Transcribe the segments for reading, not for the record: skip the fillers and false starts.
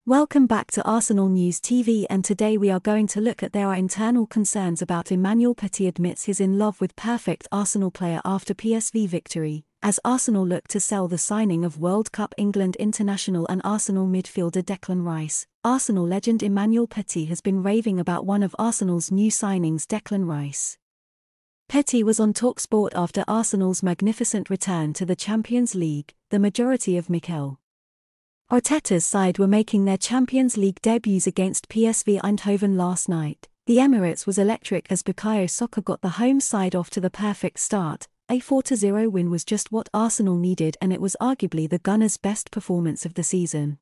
Welcome back to Arsenal News TV, and today we are going to look at there are internal concerns about Emmanuel Petit admits he's in love with perfect Arsenal player after PSV victory, as Arsenal look to sell the signing of World Cup England international and Arsenal midfielder Declan Rice. Arsenal legend Emmanuel Petit has been raving about one of Arsenal's new signings, Declan Rice. Petit was on TalkSport after Arsenal's magnificent return to the Champions League. The majority of Mikel Arteta's side were making their Champions League debuts against PSV Eindhoven last night. The Emirates was electric as Bukayo Saka got the home side off to the perfect start. A 4-0 win was just what Arsenal needed, and it was arguably the Gunners' best performance of the season.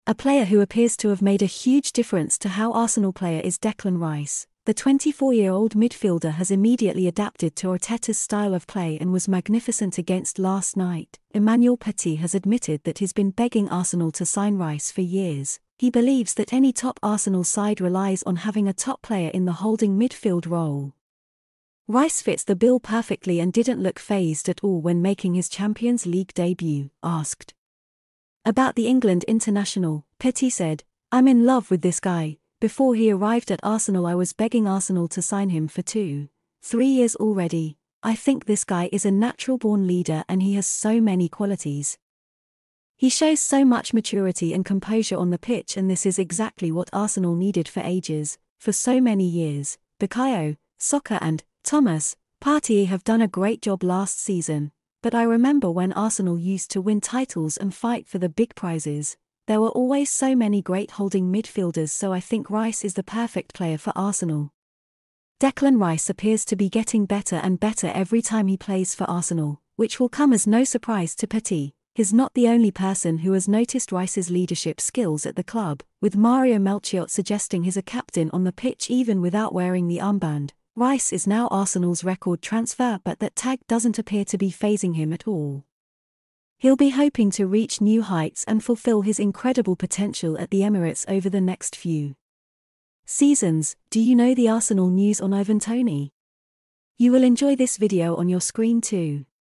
A player who appears to have made a huge difference to how Arsenal play is Declan Rice. The 24-year-old midfielder has immediately adapted to Arteta's style of play and was magnificent against last night. Emmanuel Petit has admitted that he's been begging Arsenal to sign Rice for years. He believes that any top Arsenal side relies on having a top player in the holding midfield role. Rice fits the bill perfectly and didn't look fazed at all when making his Champions League debut. Asked about the England international, Petit said, "I'm in love with this guy. Before he arrived at Arsenal I was begging Arsenal to sign him for 2-3 years already. I think this guy is a natural-born leader and he has so many qualities. He shows so much maturity and composure on the pitch, and this is exactly what Arsenal needed for ages, for so many years. Bukayo Saka and Thomas Partey have done a great job last season, but I remember when Arsenal used to win titles and fight for the big prizes. There were always so many great holding midfielders, so I think Rice is the perfect player for Arsenal." Declan Rice appears to be getting better and better every time he plays for Arsenal, which will come as no surprise to Petit. He's not the only person who has noticed Rice's leadership skills at the club, with Mario Melchiot suggesting he's a captain on the pitch even without wearing the armband. Rice is now Arsenal's record transfer, but that tag doesn't appear to be fazing him at all. He'll be hoping to reach new heights and fulfill his incredible potential at the Emirates over the next few seasons. Do you know the Arsenal news on Toney? You will enjoy this video on your screen too.